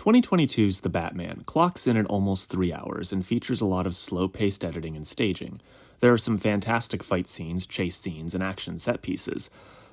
2022's The Batman clocks in at almost 3 hours and features a lot of slow-paced editing and staging. There are some fantastic fight scenes, chase scenes, and action set pieces,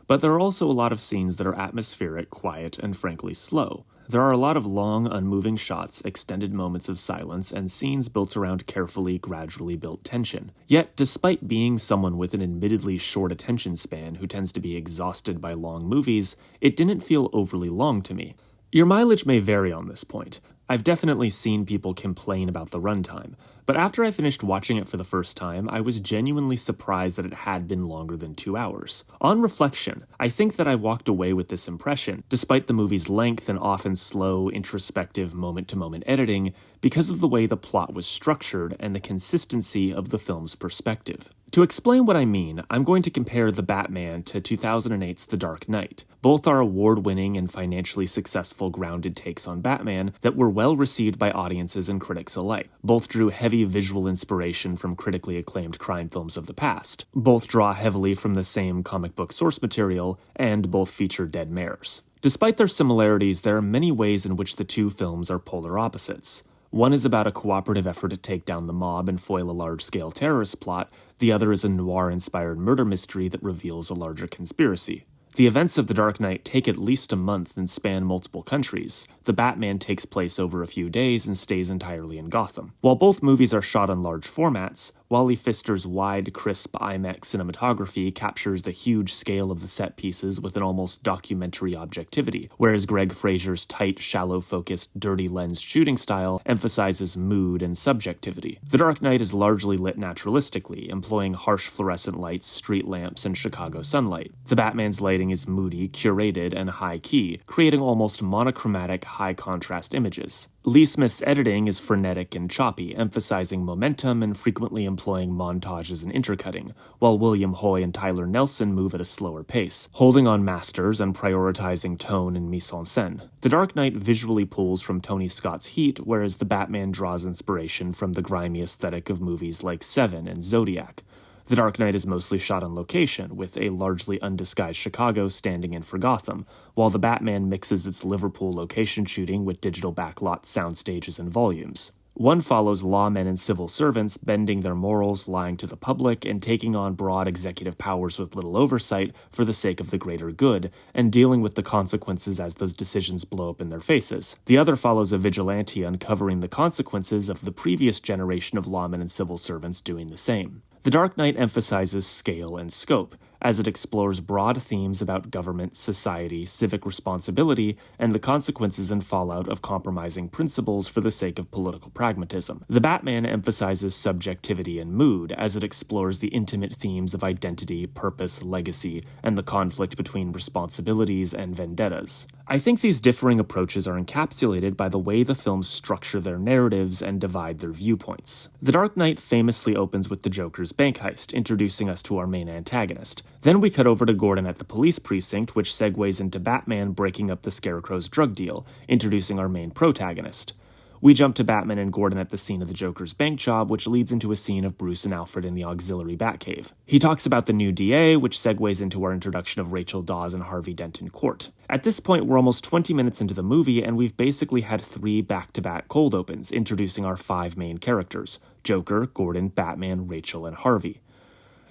but there are also a lot of scenes that are atmospheric, quiet, and frankly slow. There are a lot of long, unmoving shots, extended moments of silence, and scenes built around carefully, gradually built tension. Yet, despite being someone with an admittedly short attention span who tends to be exhausted by long movies, it didn't feel overly long to me. Your mileage may vary on this point. I've definitely seen people complain about the runtime, but after I finished watching it for the first time, I was genuinely surprised that it had been longer than 2 hours. On reflection, I think that I walked away with this impression, despite the movie's length and often slow, introspective, moment-to-moment editing, because of the way the plot was structured and the consistency of the film's perspective. To explain what I mean, I'm going to compare The Batman to 2008's The Dark Knight. Both are award-winning and financially successful grounded takes on Batman that were well received by audiences and critics alike. Both drew heavy visual inspiration from critically acclaimed crime films of the past. Both draw heavily from the same comic book source material, and both feature dead mares. Despite their similarities, there are many ways in which the two films are polar opposites. One is about a cooperative effort to take down the mob and foil a large-scale terrorist plot. The other is a noir-inspired murder mystery that reveals a larger conspiracy. The events of The Dark Knight take at least a month and span multiple countries. The Batman takes place over a few days and stays entirely in Gotham. While both movies are shot on large formats, Wally Pfister's wide, crisp IMAX cinematography captures the huge scale of the set pieces with an almost documentary objectivity, whereas Greg Fraser's tight, shallow-focused, dirty lens shooting style emphasizes mood and subjectivity. The Dark Knight is largely lit naturalistically, employing harsh fluorescent lights, street lamps, and Chicago sunlight. The Batman's lighting is moody, curated, and high-key, creating almost monochromatic, high-contrast images. Lee Smith's editing is frenetic and choppy, emphasizing momentum and frequently employing montages and intercutting, while William Hoy and Tyler Nelson move at a slower pace, holding on masters and prioritizing tone and mise-en-scène. The Dark Knight visually pulls from Tony Scott's Heat, whereas The Batman draws inspiration from the grimy aesthetic of movies like Seven and Zodiac. The Dark Knight is mostly shot on location, with a largely undisguised Chicago standing in for Gotham, while The Batman mixes its Liverpool location shooting with digital backlots, soundstages, and volumes. One follows lawmen and civil servants bending their morals, lying to the public, and taking on broad executive powers with little oversight for the sake of the greater good, and dealing with the consequences as those decisions blow up in their faces. The other follows a vigilante uncovering the consequences of the previous generation of lawmen and civil servants doing the same. The Dark Knight emphasizes scale and scope, as it explores broad themes about government, society, civic responsibility, and the consequences and fallout of compromising principles for the sake of political pragmatism. The Batman emphasizes subjectivity and mood, as it explores the intimate themes of identity, purpose, legacy, and the conflict between responsibilities and vendettas. I think these differing approaches are encapsulated by the way the films structure their narratives and divide their viewpoints. The Dark Knight famously opens with the Joker's bank heist, introducing us to our main antagonist. Then we cut over to Gordon at the police precinct, which segues into Batman breaking up the Scarecrow's drug deal, introducing our main protagonist. We jump to Batman and Gordon at the scene of the Joker's bank job, which leads into a scene of Bruce and Alfred in the auxiliary Batcave. He talks about the new DA, which segues into our introduction of Rachel Dawes and Harvey Dent in court. At this point, we're almost 20 minutes into the movie, and we've basically had 3 back-to-back cold opens, introducing our 5 main characters: Joker, Gordon, Batman, Rachel, and Harvey.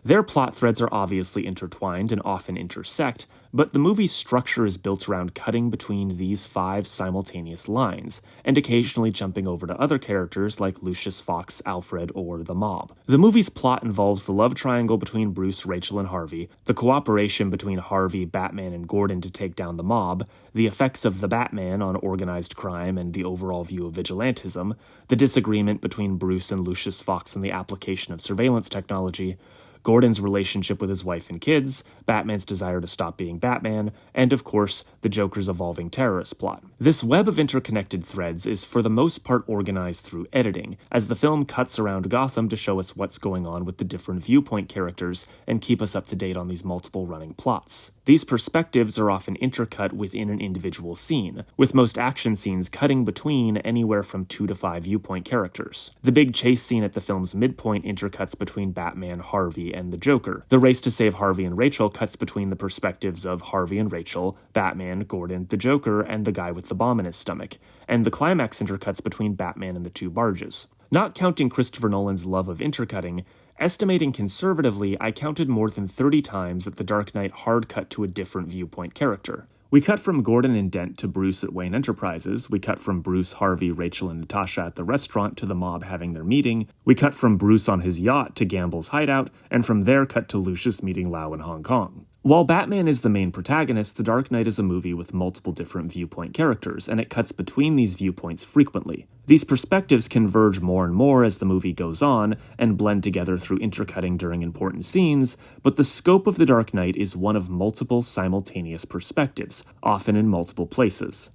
Their plot threads are obviously intertwined and often intersect, but the movie's structure is built around cutting between these 5 simultaneous lines, and occasionally jumping over to other characters like Lucius Fox, Alfred, or the mob. The movie's plot involves the love triangle between Bruce, Rachel, and Harvey, the cooperation between Harvey, Batman, and Gordon to take down the mob, the effects of the Batman on organized crime and the overall view of vigilantism, the disagreement between Bruce and Lucius Fox on the application of surveillance technology, Gordon's relationship with his wife and kids, Batman's desire to stop being Batman, and of course, the Joker's evolving terrorist plot. This web of interconnected threads is for the most part organized through editing, as the film cuts around Gotham to show us what's going on with the different viewpoint characters and keep us up to date on these multiple running plots. These perspectives are often intercut within an individual scene, with most action scenes cutting between anywhere from 2 to 5 viewpoint characters. The big chase scene at the film's midpoint intercuts between Batman, Harvey, and the Joker. The race to save Harvey and Rachel cuts between the perspectives of Harvey and Rachel, Batman, Gordon, the Joker, and the guy with the bomb in his stomach, and the climax intercuts between Batman and the two barges. Not counting Christopher Nolan's love of intercutting, estimating conservatively, I counted more than 30 times that The Dark Knight hard cut to a different viewpoint character. We cut from Gordon and Dent to Bruce at Wayne Enterprises, we cut from Bruce, Harvey, Rachel, and Natasha at the restaurant to the mob having their meeting, we cut from Bruce on his yacht to Gamble's hideout, and from there cut to Lucius meeting Lau in Hong Kong. While Batman is the main protagonist, The Dark Knight is a movie with multiple different viewpoint characters, and it cuts between these viewpoints frequently. These perspectives converge more and more as the movie goes on, and blend together through intercutting during important scenes, but the scope of The Dark Knight is one of multiple simultaneous perspectives, often in multiple places.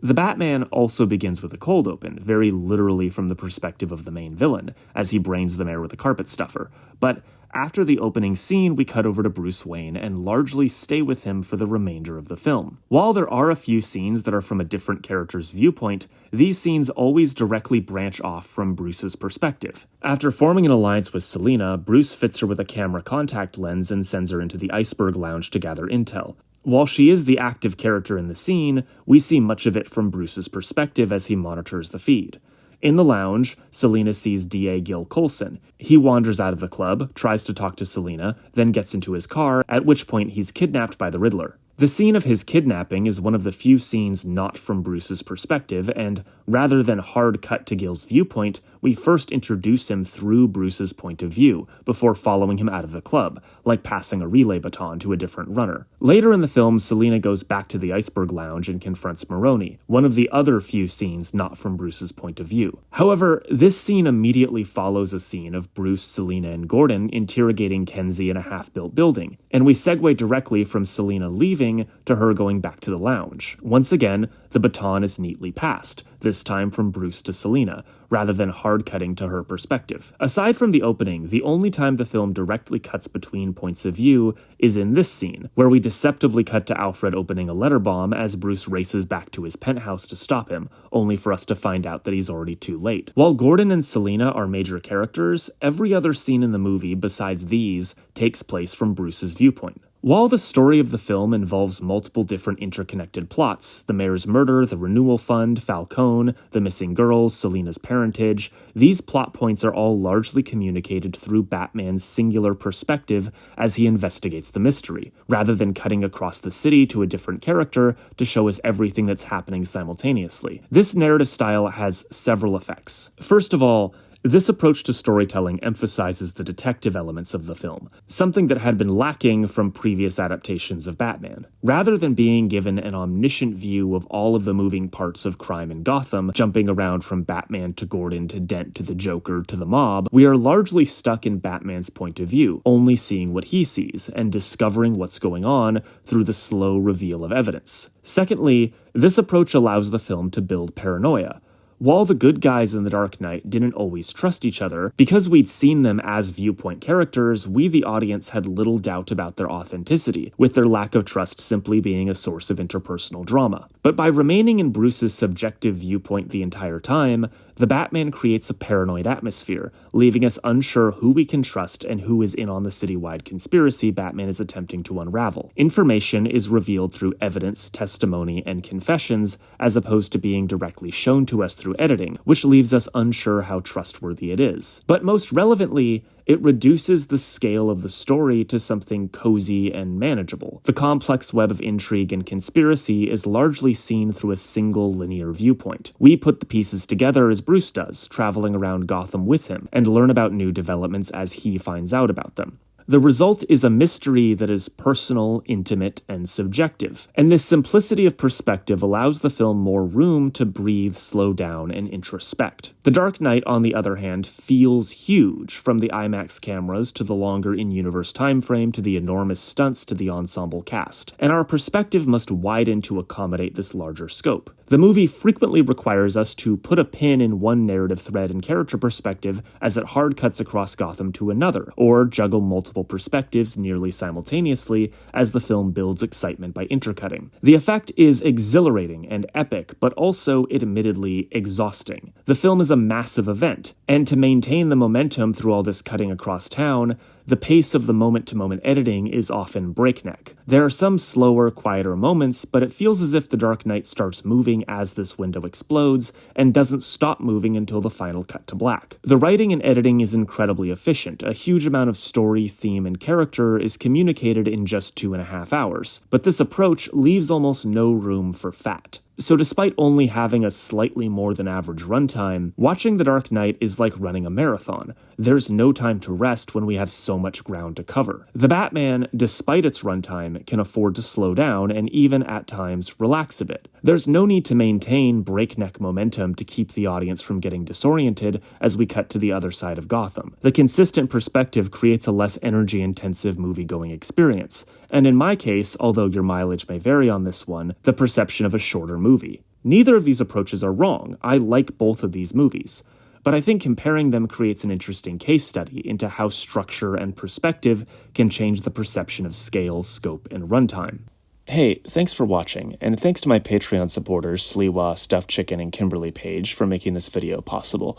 The Batman also begins with a cold open, very literally from the perspective of the main villain, as he brains the mayor with a carpet stuffer, but after the opening scene, we cut over to Bruce Wayne and largely stay with him for the remainder of the film. While there are a few scenes that are from a different character's viewpoint, these scenes always directly branch off from Bruce's perspective. After forming an alliance with Selina, Bruce fits her with a camera contact lens and sends her into the Iceberg Lounge to gather intel. While she is the active character in the scene, we see much of it from Bruce's perspective as he monitors the feed. In the lounge, Selina sees DA Gil Coulson. He wanders out of the club, tries to talk to Selina, then gets into his car, at which point he's kidnapped by the Riddler. The scene of his kidnapping is one of the few scenes not from Bruce's perspective, and rather than hard cut to Gil's viewpoint, we first introduce him through Bruce's point of view, before following him out of the club, like passing a relay baton to a different runner. Later in the film, Selina goes back to the Iceberg Lounge and confronts Maroni, one of the other few scenes not from Bruce's point of view. However, this scene immediately follows a scene of Bruce, Selina, and Gordon interrogating Kenzie in a half-built building, and we segue directly from Selina leaving to her going back to the lounge. Once again, the baton is neatly passed, this time from Bruce to Selina, rather than hard cutting to her perspective. Aside from the opening, the only time the film directly cuts between points of view is in this scene, where we deceptively cut to Alfred opening a letter bomb as Bruce races back to his penthouse to stop him, only for us to find out that he's already too late. While Gordon and Selina are major characters, every other scene in the movie besides these takes place from Bruce's viewpoint. While the story of the film involves multiple different interconnected plots, the mayor's murder, the renewal fund, Falcone, the missing girls, Selina's parentage, these plot points are all largely communicated through Batman's singular perspective as he investigates the mystery, rather than cutting across the city to a different character to show us everything that's happening simultaneously. This narrative style has several effects. First of all, this approach to storytelling emphasizes the detective elements of the film, something that had been lacking from previous adaptations of Batman. Rather than being given an omniscient view of all of the moving parts of crime in Gotham, jumping around from Batman to Gordon to Dent to the Joker to the mob, we are largely stuck in Batman's point of view, only seeing what he sees, and discovering what's going on through the slow reveal of evidence. Secondly, this approach allows the film to build paranoia. While the good guys in The Dark Knight didn't always trust each other, because we'd seen them as viewpoint characters, we the audience had little doubt about their authenticity, with their lack of trust simply being a source of interpersonal drama. But by remaining in Bruce's subjective viewpoint the entire time, the Batman creates a paranoid atmosphere, leaving us unsure who we can trust and who is in on the citywide conspiracy Batman is attempting to unravel. Information is revealed through evidence, testimony, and confessions, as opposed to being directly shown to us through editing, which leaves us unsure how trustworthy it is. But most relevantly, it reduces the scale of the story to something cozy and manageable. The complex web of intrigue and conspiracy is largely seen through a single linear viewpoint. We put the pieces together as Bruce does, traveling around Gotham with him, and learn about new developments as he finds out about them. The result is a mystery that is personal, intimate, and subjective. And this simplicity of perspective allows the film more room to breathe, slow down, and introspect. The Dark Knight, on the other hand, feels huge, from the IMAX cameras to the longer in-universe time frame to the enormous stunts to the ensemble cast. And our perspective must widen to accommodate this larger scope. The movie frequently requires us to put a pin in one narrative thread and character perspective as it hard cuts across Gotham to another, or juggle multiple perspectives nearly simultaneously as the film builds excitement by intercutting. The effect is exhilarating and epic, but also admittedly exhausting. The film is a massive event, and to maintain the momentum through all this cutting across town, the pace of the moment-to-moment editing is often breakneck. There are some slower, quieter moments, but it feels as if The Dark Knight starts moving as this window explodes and doesn't stop moving until the final cut to black. The writing and editing is incredibly efficient. A huge amount of story, theme, and character is communicated in just 2.5 hours, but this approach leaves almost no room for fat. So despite only having a slightly more than average runtime, watching The Dark Knight is like running a marathon. There's no time to rest when we have so much ground to cover. The Batman, despite its runtime, can afford to slow down and even at times relax a bit. There's no need to maintain breakneck momentum to keep the audience from getting disoriented as we cut to the other side of Gotham. The consistent perspective creates a less energy-intensive movie-going experience, and in my case, although your mileage may vary on this one, the perception of a shorter movie. Neither of these approaches are wrong. I like both of these movies. But I think comparing them creates an interesting case study into how structure and perspective can change the perception of scale, scope, and runtime. Hey, thanks for watching, and thanks to my Patreon supporters, Sliwa, Stuffed Chicken, and Kimberly Page for making this video possible.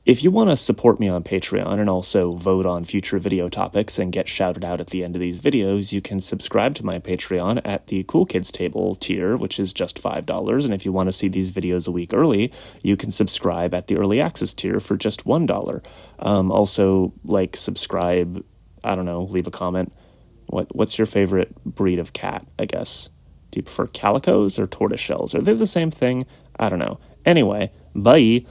If you want to support me on Patreon and also vote on future video topics and get shouted out at the end of these videos, you can subscribe to my Patreon at the Cool Kids Table tier, which is just $5, and if you want to see these videos a week early, you can subscribe at the Early Access tier for just $1. Also, like, subscribe, I don't know, leave a comment. What's your favorite breed of cat, I guess? Do you prefer calicos or tortoiseshells? Are they the same thing? I don't know. Anyway, bye!